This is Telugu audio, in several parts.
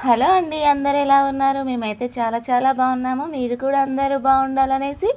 హలో అండి, అందరు ఎలా ఉన్నారు? మేమైతే చాలా చాలా బాగున్నాము. మీరు కూడా అందరూ బాగుండాలనేసి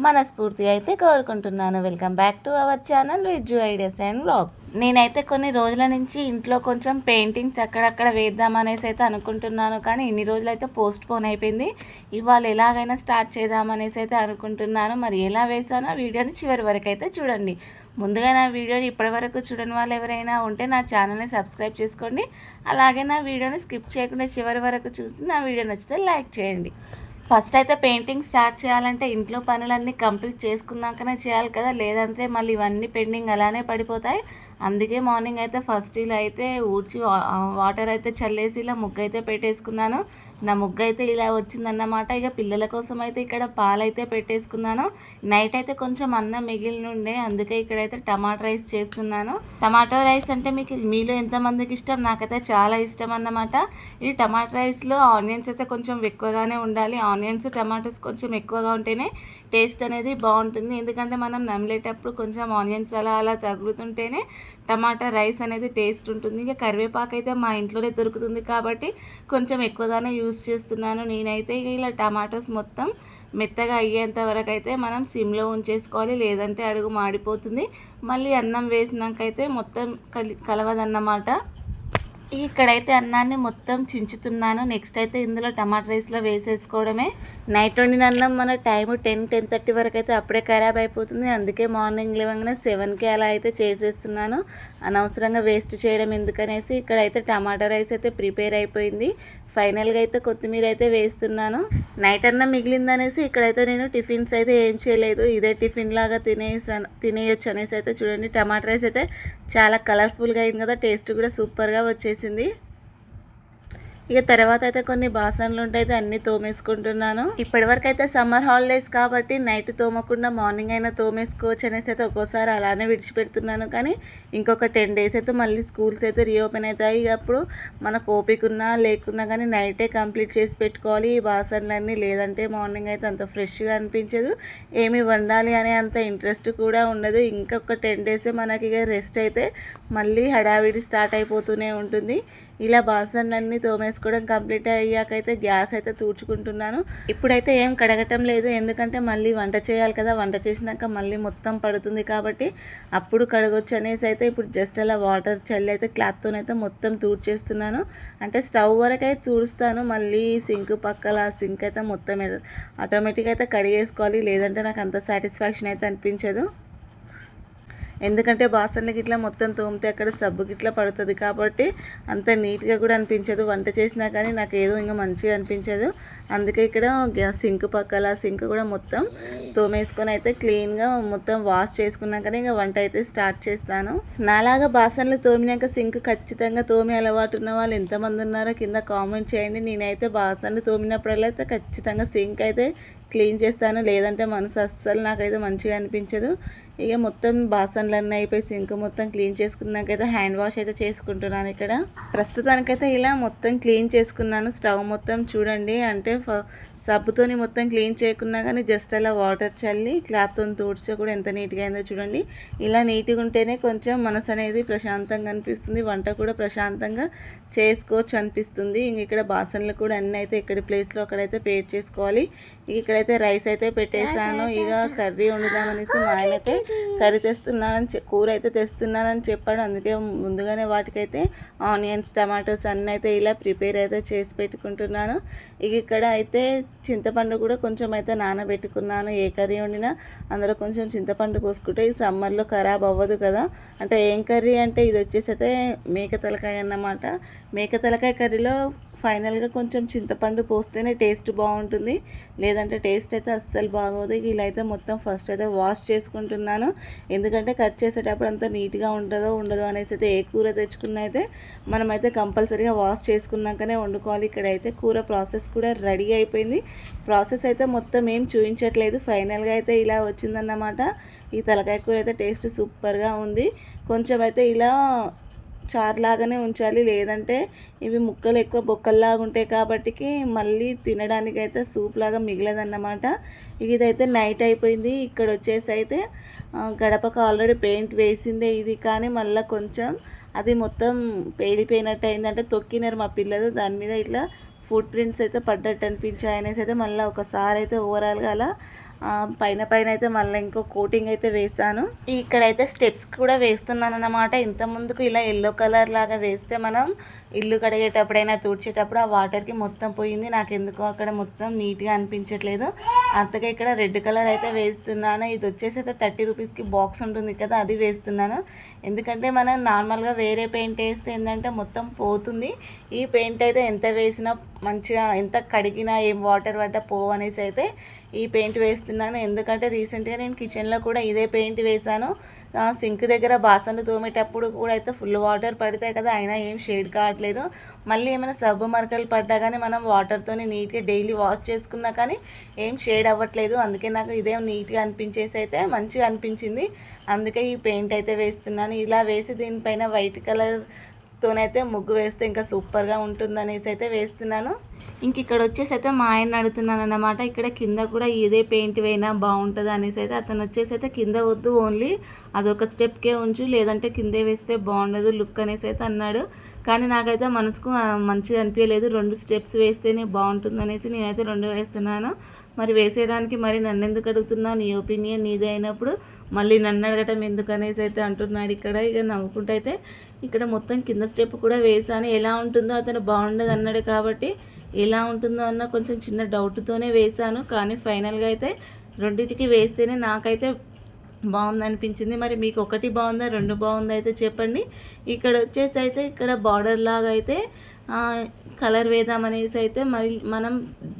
మనస్ఫూర్తిగా అయితే కోరుకుంటున్నాను. Welcome back to our channel Vijju ideas and vlogs. నేనైతే కొన్ని రోజుల నుంచి ఇంట్లో కొంచెం పెయింటింగ్స్ అక్కడక్కడ వేద్దామనేసి అయితే అనుకుంటున్నాను, కానీ ఇన్ని రోజులైతే పోస్ట్ పోన్ అయిపోయింది. ఇవాళ ఎలాగైనా స్టార్ట్ చేద్దామనేసి అయితే అనుకుంటున్నాను. మరి ఎలా వేసానో వీడియోని చివరి వరకు అయితే చూడండి. ముందుగా నా వీడియోని ఇప్పటివరకు చూడని వాళ్ళు ఎవరైనా ఉంటే నా ఛానల్ని సబ్స్క్రైబ్ చేసుకోండి. అలాగే నా వీడియోని స్కిప్ చేయకుండా చివరి వరకు చూసి నా వీడియో నచ్చితే లైక్ చేయండి. ఫస్ట్ అయితే పెయింటింగ్ స్టార్ట్ చేయాలంటే ఇంట్లో పనులన్నీ కంప్లీట్ చేసుకున్నాకనే చేయాలి కదా, లేదంటే మళ్ళీ ఇవన్నీ పెండింగ్ అలానే పడిపోతాయి. అందుకే మార్నింగ్ అయితే ఫస్ట్ ఇలా అయితే ఊడ్చి వాటర్ అయితే చల్లేసి ఇలా ముగ్గు అయితే పెట్టేసుకున్నాను. నా ముగ్గు అయితే ఇలా వచ్చిందన్నమాట. ఇక పిల్లల కోసం అయితే ఇక్కడ పాలైతే పెట్టేసుకున్నాను. నైట్ అయితే కొంచెం అన్నం మిగిలిన ఉండే, అందుకే ఇక్కడైతే టమాటో రైస్ చేస్తున్నాను. టమాటో రైస్ అంటే మీలో ఎంతమందికి ఇష్టం? నాకైతే చాలా ఇష్టం అన్నమాట. ఈ టమాటో రైస్లో ఆనియన్స్ అయితే కొంచెం ఎక్కువగానే ఉండాలి. ఆనియన్స్ టమాటోస్ కొంచెం ఎక్కువగా ఉంటేనే టేస్ట్ అనేది బాగుంటుంది. ఎందుకంటే మనం నమిలేటప్పుడు కొంచెం ఆనియన్స్ అలా అలా తగులుతుంటేనే టమాటా రైస్ అనేది టేస్ట్ ఉంటుంది. ఇక కరివేపాకు అయితే మా ఇంట్లోనే దొరుకుతుంది కాబట్టి కొంచెం ఎక్కువగానే యూస్ చేస్తున్నాను నేనైతే. ఇక ఇలా టమాటోస్ మొత్తం మెత్తగా అయ్యేంత వరకు అయితే మనం సిమ్లో ఉంచేసుకోవాలి, లేదంటే అడుగు మాడిపోతుంది. మళ్ళీ అన్నం వేసినాకైతే మొత్తం కలవదన్నమాట. ఇక్కడైతే అన్నాన్ని మొత్తం చించుతున్నాను. నెక్స్ట్ అయితే ఇందులో టమాటా రైస్లో వేసేసుకోవడమే. నైట్ వండిన అన్నం మన టైము 10-10:30 వరకు అయితే అప్పుడే ఖరాబ్ అయిపోతుంది. అందుకే మార్నింగ్ లేవగానే 7కి అలా అయితే చేసేస్తున్నాను. అనవసరంగా వేస్ట్ చేయడం ఎందుకనేసి ఇక్కడైతే టమాటా రైస్ అయితే ప్రిపేర్ అయిపోయింది. ఫైనల్గా అయితే కొత్తిమీర అయితే వేస్తున్నాను. నైట్ అన్నం మిగిలిందనేసి ఇక్కడైతే నేను టిఫిన్స్ అయితే ఏం చేయలేదు. ఇదే టిఫిన్ లాగా తినేయొచ్చు అనేసి అయితే చూడండి. టమాటా రైస్ అయితే చాలా కలర్ఫుల్గా అయింది కదా, టేస్ట్ కూడా సూపర్గా వచ్చేసింది. ఇక తర్వాత అయితే కొన్ని బాసనలు ఉంటాయి, అన్నీ తోమేసుకుంటున్నాను. ఇప్పటివరకు అయితే సమ్మర్ హాలిడేస్ కాబట్టి నైట్ తోమకుండా మార్నింగ్ అయినా తోమేసుకోవచ్చు అనేసి అయితే ఒక్కోసారి అలానే విడిచిపెడుతున్నాను. కానీ ఇంకొక 10 days అయితే మళ్ళీ స్కూల్స్ అయితే రీఓపెన్ అవుతాయి. అప్పుడు మనకు ఓపిక ఉన్నా లేకున్నా కానీ నైటే కంప్లీట్ చేసి పెట్టుకోవాలి ఈ బాసనలన్నీ, లేదంటే మార్నింగ్ అయితే అంత ఫ్రెష్గా అనిపించదు, ఏమి వండాలి అనే అంత ఇంట్రెస్ట్ కూడా ఉండదు. ఇంకొక 10 days మనకి ఇక రెస్ట్ అయితే మళ్ళీ హడావిడి స్టార్ట్ అయిపోతూనే ఉంటుంది. ఇలా బాసనలన్నీ తోమేసుకోవడం కంప్లీట్ అయ్యాకైతే గ్యాస్ అయితే తూడ్చుకుంటున్నాను. ఇప్పుడైతే ఏం కడగటం లేదు, ఎందుకంటే మళ్ళీ వంట చేయాలి కదా, వంట చేసినాక మళ్ళీ మొత్తం పడుతుంది కాబట్టి అప్పుడు కడగొచ్చు అనేసి అయితే ఇప్పుడు జస్ట్ అలా వాటర్ చల్లి అయితే క్లాత్తోనైతే మొత్తం తూడ్చేస్తున్నాను. అంటే స్టవ్ వరకు అయితే తూడుస్తాను, మళ్ళీ సింక్ పక్కల సింక్ అయితే మొత్తం ఆటోమేటిక్గా అయితే కడిగేసుకోవాలి, లేదంటే నాకు అంత సాటిస్ఫాక్షన్ అయితే అనిపించదు. ఎందుకంటే బాసన్లకి ఇట్లా మొత్తం తోమితే అక్కడ సబ్బుకి ఇట్లా పడుతుంది కాబట్టి అంత నీట్గా కూడా అనిపించదు. వంట చేసినా కానీ నాకు ఏదో ఇంకా మంచిగా అనిపించదు. అందుకే ఇక్కడ సింక్ పక్కల సింక్ కూడా మొత్తం తోమేసుకొని అయితే క్లీన్గా మొత్తం వాష్ చేసుకున్నాకనే ఇంకా వంట అయితే స్టార్ట్ చేస్తాను. నాలాగా బాసన్లు తోమినాక సింక్ ఖచ్చితంగా తోమి అలవాటు ఉన్న వాళ్ళు ఎంతమంది ఉన్నారో కింద కామెంట్ చేయండి. నేనైతే బాసన్లు తోమినప్పుడల్లా అయితే ఖచ్చితంగా సింక్ అయితే క్లీన్ చేస్తాను, లేదంటే మనసు అస్సలు నాకైతే మంచిగా అనిపించదు. ఇక మొత్తం బాసన్లన్నీ అయిపోయి సింక్ మొత్తం క్లీన్ చేసుకున్నాకైతే హ్యాండ్ వాష్ అయితే చేసుకుంటున్నాను. ఇక్కడ ప్రస్తుతానికైతే ఇలా మొత్తం క్లీన్ చేసుకున్నాను. స్టవ్ మొత్తం చూడండి, అంటే సబ్బుతోని మొత్తం క్లీన్ చేయకున్నా కానీ జస్ట్ అలా వాటర్ చల్లి క్లాత్తో తుడిచి కూడా ఎంత నీట్గా అయిందో చూడండి. ఇలా నీట్గా ఉంటేనే కొంచెం మనసు అనేది ప్రశాంతంగా అనిపిస్తుంది, వంట కూడా ప్రశాంతంగా చేసుకోవచ్చు అనిపిస్తుంది. ఇంక ఇక్కడ బాసన్లు కూడా అన్నీ అయితే ఎక్కడి ప్లేస్లో అక్కడైతే పేర్ చేసుకోవాలి. ఇక్కడైతే రైస్ అయితే పెట్టేశాను. ఇక కర్రీ వండుదామనేసి మా ఆయన అయితే కర్రీ తెస్తున్నానని కూర అయితే తెస్తున్నానని చెప్పాడు. అందుకే ముందుగానే వాటికైతే ఆనియన్స్ టమాటోస్ అన్నీ అయితే ఇలా ప్రిపేర్ అయితే చేసి పెట్టుకుంటున్నాను. ఇక ఇక్కడ అయితే చింతపండు కూడా కొంచెం అయితే నానబెట్టుకున్నాను. ఏ కర్రీ వండినా అందులో కొంచెం చింతపండు పోసుకుంటే ఈ సమ్మర్లో ఖరాబ్ అవ్వదు కదా. అంటే ఏం కర్రీ అంటే ఇది వచ్చేసి అయితే మేక తలకాయ అన్నమాట. మేక తలకాయ కర్రీలో ఫైనల్గా కొంచెం చింతపండు పోస్తేనే టేస్ట్ బాగుంటుంది, లేదంటే టేస్ట్ అయితే అస్సలు బాగోదు. ఇలా అయితే మొత్తం ఫస్ట్ అయితే వాష్ చేసుకుంటున్నాను, ఎందుకంటే కట్ చేసేటప్పుడు అంత నీట్గా ఉండదో అనేసి అయితే ఏ కూర తెచ్చుకున్న అయితే మనమైతే కంపల్సరీగా వాష్ చేసుకున్నాకనే వండుకోవాలి. ఇక్కడైతే కూర ప్రాసెస్ కూడా రెడీ అయిపోయింది. ప్రాసెస్ అయితే మొత్తం ఏం చూపించట్లేదు, ఫైనల్గా అయితే ఇలా వచ్చిందన్నమాట. ఈ తలకాయ కూర అయితే టేస్ట్ సూపర్గా ఉంది. కొంచెం అయితే ఇలా చారులాగానే ఉంచాలి, లేదంటే ఇవి ముక్కలు ఎక్కువ బొక్కల్లాగా ఉంటాయి కాబట్టికి మళ్ళీ తినడానికైతే సూప్ లాగా మిగలదన్నమాట. ఇదైతే నైట్ అయిపోయింది. ఇక్కడ వచ్చేసి అయితే గడపకు ఆల్రెడీ పెయింట్ వేసిందే ఇది, కానీ మళ్ళీ కొంచెం అది మొత్తం పేలిపోయినట్టు అయింది. అంటే తొక్కినారు మా పిల్లలు, దాని మీద ఇట్లా ఫుట్ ప్రింట్స్ అయితే పడ్డట్టు అనిపించాయి అనేసి అయితే మళ్ళీ ఒకసారి అయితే ఓవరాల్గా అలా పైన పైన అయితే మళ్ళీ ఇంకో కోటింగ్ అయితే వేసాను. ఇక్కడైతే స్టెప్స్ కూడా వేస్తున్నాను అన్నమాట. ఇంత ముందుకు ఇలా ఎల్లో కలర్ లాగా వేస్తే మనం ఇల్లు కడిగేటప్పుడైనా తుడిచేటప్పుడు ఆ వాటర్కి మొత్తం పోయింది. నాకు ఎందుకో అక్కడ మొత్తం నీట్గా అనిపించట్లేదు. అంతగా ఇక్కడ రెడ్ కలర్ అయితే వేస్తున్నాను. ఇది వచ్చేసి అయితే 30 రూపీస్కి బాక్స్ ఉంటుంది కదా, అది వేస్తున్నాను. ఎందుకంటే మనం నార్మల్గా వేరే పెయింట్ వేస్తే ఏంటంటే మొత్తం పోతుంది. ఈ పెయింట్ అయితే ఎంత వేసినా మంచిగా, ఎంత కడిగినా ఏం వాటర్ పడ్డా పోవు అనేసి అయితే ఈ పెయింట్ వేస్తున్నాను. ఎందుకంటే రీసెంట్గా నేను కిచెన్లో కూడా ఇదే పెయింట్ వేశాను. సింక్ దగ్గర బాసన్లు తోమేటప్పుడు కూడా అయితే ఫుల్ వాటర్ పడతాయి కదా, అయినా ఏం షేడ్ కావట్లేదు. మళ్ళీ ఏమైనా సబ్బు మరకలు పడ్డా కానీ మనం వాటర్తోనే నీట్గా డైలీ వాష్ చేసుకున్నా కానీ ఏం షేడ్ అవ్వట్లేదు. అందుకే నాకు ఇదే నీట్గా అనిపించేసి అయితే మంచిగా అనిపించింది. అందుకే ఈ పెయింట్ అయితే వేస్తున్నాను. ఇలా వేసి దీనిపైన వైట్ కలర్తోనైతే ముగ్గు వేస్తే ఇంకా సూపర్గా ఉంటుందనేసి అయితే వేస్తున్నాను. ఇంక ఇక్కడ వచ్చేసి అయితే మా ఆయన అడుగుతున్నాను అన్నమాట. ఇక్కడ కింద కూడా ఇదే పెయింట్ వేయినా బాగుంటుంది అనేసి అయితే అతను వచ్చేసి అయితే కింద వద్దు, ఓన్లీ అదొక స్టెప్కే ఉంచు, లేదంటే కిందే వేస్తే బాగుండదు లుక్ అనేసి అయితే అన్నాడు. కానీ నాకైతే మనసుకు మంచిగా అనిపించలేదు. 2 స్టెప్స్ వేస్తేనే బాగుంటుంది అనేసి నేనైతే 2 వేస్తున్నాను. మరి వేసేయడానికి మరి నన్ను ఎందుకు అడుగుతున్నావు, నీ ఒపీనియన్ నీదే అయినప్పుడు మళ్ళీ నన్ను అడగటం ఎందుకు అనేసి అయితే అంటున్నాడు ఇక్కడ. ఇక నవ్వుకుంటూ అయితే ఇక్కడ మొత్తం కింద స్టెప్ కూడా వేసాను. ఎలా ఉంటుందో అతను బాగుండదు అన్నాడు కాబట్టి ఎలా ఉంటుందో అన్న కొంచెం చిన్న డౌట్తోనే వేశాను. కానీ ఫైనల్గా అయితే రెండింటికి వేస్తేనే నాకైతే బాగుంది అనిపించింది. మరి మీకు ఒకటి బాగుందా 2 బాగుందా అయితే చెప్పండి. ఇక్కడ వచ్చేసి అయితే ఇక్కడ బార్డర్ లాగా అయితే కలర్ వేద్దామనేసి అయితే మరి మనం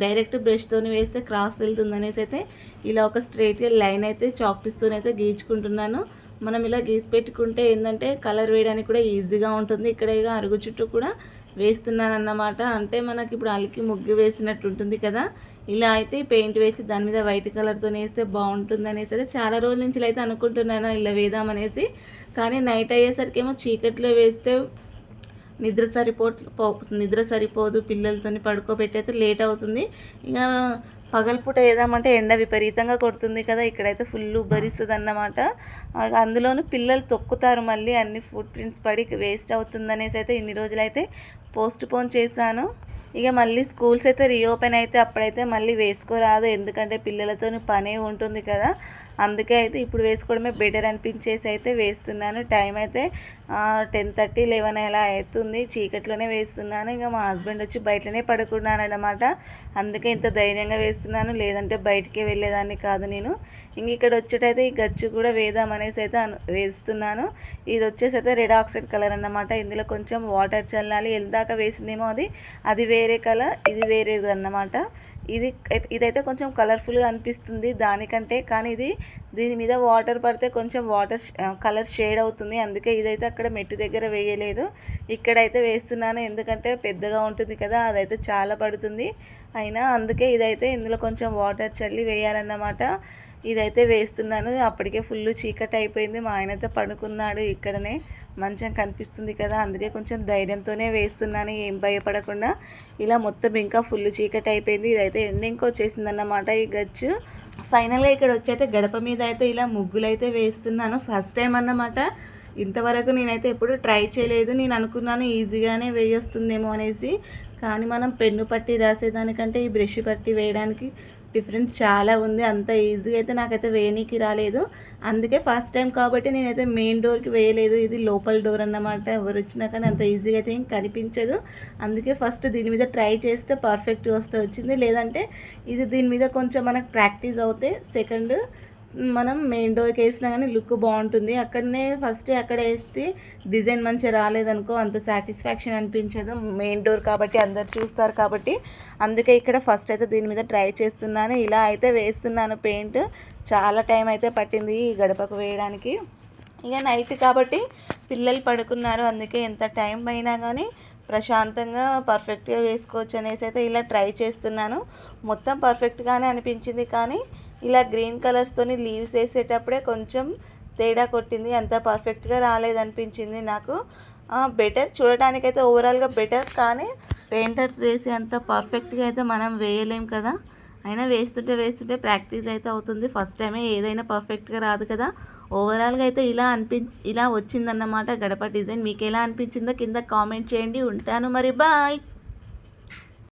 డైరెక్ట్ బ్రష్తోని వేస్తే క్రాస్ వెళ్తుంది అనేసి అయితే ఇలా ఒక స్ట్రైట్గా లైన్ అయితే చాక్ పీస్తోనైతే గీచుకుంటున్నాను. మనం ఇలా గీసి పెట్టుకుంటే ఏంటంటే కలర్ వేయడానికి కూడా ఈజీగా ఉంటుంది. ఇక్కడ ఇక అరుగు చుట్టూ కూడా వేస్తున్నాను అన్నమాట. అంటే మనకి ఇప్పుడు అలికి ముగ్గు వేసినట్టు ఉంటుంది కదా, ఇలా అయితే పెయింట్ వేసి దాని మీద వైట్ కలర్తో వేస్తే బాగుంటుంది అనేసి అయితే చాలా రోజుల నుంచి అయితే అనుకుంటున్నాను ఇలా వేద్దామనేసి. కానీ నైట్ అయ్యేసరికి ఏమో చీకట్లో వేస్తే నిద్ర సరిపోదు, పిల్లలతో పడుకోబెట్టయితే లేట్ అవుతుంది. ఇక పగలపూట వేద్దామంటే ఎండ విపరీతంగా కొడుతుంది కదా, ఇక్కడైతే ఫుల్ ఉబ్బరిస్తుంది అన్నమాట. అందులోనూ పిల్లలు తొక్కుతారు, మళ్ళీ అన్ని ఫుట్ ప్రింట్స్ పడి వేస్ట్ అవుతుందనేసి అయితే ఇన్ని రోజులైతే పోస్ట్ పోన్ చేశాను. ఇక మళ్ళీ స్కూల్స్ అయితే రీఓపెన్ అయితే అప్పుడైతే మళ్ళీ వేసుకోరాదు, ఎందుకంటే పిల్లలతో పనే ఉంటుంది కదా. అందుకే అయితే ఇప్పుడు వేసుకోవడమే బెటర్ అనిపించేసి అయితే వేస్తున్నాను. టైం అయితే 10:30, 11 అలా అవుతుంది. చీకట్లోనే వేస్తున్నాను. ఇంకా మా హస్బెండ్ వచ్చి బయటనే పడుకున్నాను అన్నమాట. అందుకే ఇంత ధైర్యంగా వేస్తున్నాను, లేదంటే బయటికి వెళ్ళేదాన్ని కాదు నేను. ఇంక ఇక్కడ వచ్చేటైతే ఈ గచ్చు కూడా వేద్దామనేసి అయితే వేస్తున్నాను. ఇది వచ్చేసి అయితే రెడ్ ఆక్సైడ్ కలర్ అన్నమాట. ఇందులో కొంచెం వాటర్ చల్లాలి. ఎందాక వేసిందేమో అది వేరే కలర్, ఇది వేరేది అన్నమాట. ఇదైతే కొంచెం కలర్ఫుల్గా అనిపిస్తుంది దానికంటే, కానీ దీని మీద వాటర్ పడితే కొంచెం వాటర్ కలర్ షేడ్ అవుతుంది. అందుకే ఇదైతే అక్కడ మెట్టు దగ్గర వేయలేదు, ఇక్కడైతే వేస్తున్నాను. ఎందుకంటే పెద్దగా ఉంటుంది కదా, అదైతే చాలా పడుతుంది. అయినా అందుకే ఇదైతే ఇందులో కొంచెం వాటర్ చల్లి వేయాలన్నమాట. ఇదైతే వేస్తున్నాను. అప్పటికే ఫుల్ చీకటి అయిపోయింది. మా ఆయన అయితే పడుకున్నాడు ఇక్కడనే, మంచం కనిపిస్తుంది కదా, అందుకే కొంచెం ధైర్యంతోనే వేస్తున్నాను, ఏం భయపడకుండా. ఇలా మొత్తం ఇంకా ఫుల్ చీకటి అయిపోయింది. ఇదైతే ఎండింగ్కి వచ్చేసింది అన్నమాట ఈ గచ్చు. ఫైనల్గా ఇక్కడ వచ్చైతే గడప మీద అయితే ఇలా ముగ్గులు అయితే వేస్తున్నాను. ఫస్ట్ టైం అన్నమాట. ఇంతవరకు నేనైతే ఎప్పుడు ట్రై చేయలేదు. నేను అనుకున్నాను ఈజీగానే వేయొస్తుందేమో అనేసి, కానీ మనం పెన్ను పట్టి రాసేదానికంటే ఈ బ్రష్ పట్టి వేయడానికి డిఫరెన్స్ చాలా ఉంది. అంత ఈజీగా అయితే నాకైతే వేయనీకి రాలేదు. అందుకే ఫస్ట్ టైం కాబట్టి నేనైతే మెయిన్ డోర్కి వేయలేదు. ఇది లోపల డోర్ అన్నమాట. ఎవరు వచ్చినా కానీ అంత ఈజీగా అయితే ఏం కనిపించదు. అందుకే ఫస్ట్ దీని మీద ట్రై చేస్తే పర్ఫెక్ట్గా వచ్చింది. లేదంటే దీని మీద కొంచెం మనకు ప్రాక్టీస్ అవుతే సెకండ్ మనం మెయిన్ డోర్కి వేసినా కానీ లుక్ బాగుంటుంది. అక్కడ వేస్తే డిజైన్ మంచిగా రాలేదనుకో అంత సాటిస్ఫాక్షన్ అనిపించదు. మెయిన్ డోర్ కాబట్టి అందరు చూస్తారు కాబట్టి, అందుకే ఇక్కడ ఫస్ట్ అయితే దీని మీద ట్రై చేస్తున్నాను. ఇలా అయితే వేస్తున్నాను పెయింట్. చాలా టైం అయితే పట్టింది ఈ గడపకు వేయడానికి. ఇక నైట్ కాబట్టి పిల్లలు పడుకున్నారు, అందుకే ఎంత టైం అయినా కానీ ప్రశాంతంగా పర్ఫెక్ట్గా వేసుకోవచ్చు అనేసి అయితే ఇలా ట్రై చేస్తున్నాను. మొత్తం పర్ఫెక్ట్గానే అనిపించింది, కానీ ఇలా గ్రీన్ కలర్స్తోని లీవ్స్ వేసేటప్పుడే కొంచెం తేడా కొట్టింది, అంత పర్ఫెక్ట్గా రాలేదనిపించింది నాకు. బెటర్, చూడడానికైతే ఓవరాల్గా బెటర్, కానీ పెయింటర్స్ వేసి అంత పర్ఫెక్ట్గా అయితే మనం వేయలేం కదా. అయినా వేస్తుంటే ప్రాక్టీస్ అయితే అవుతుంది. ఫస్ట్ టైమే ఏదైనా పర్ఫెక్ట్గా రాదు కదా. ఓవరాల్గా అయితే ఇలా వచ్చిందన్నమాట గడప డిజైన్. మీకు ఎలా అనిపించిందో కింద కామెంట్ చేయండి. ఉంటాను మరి, బాయ్.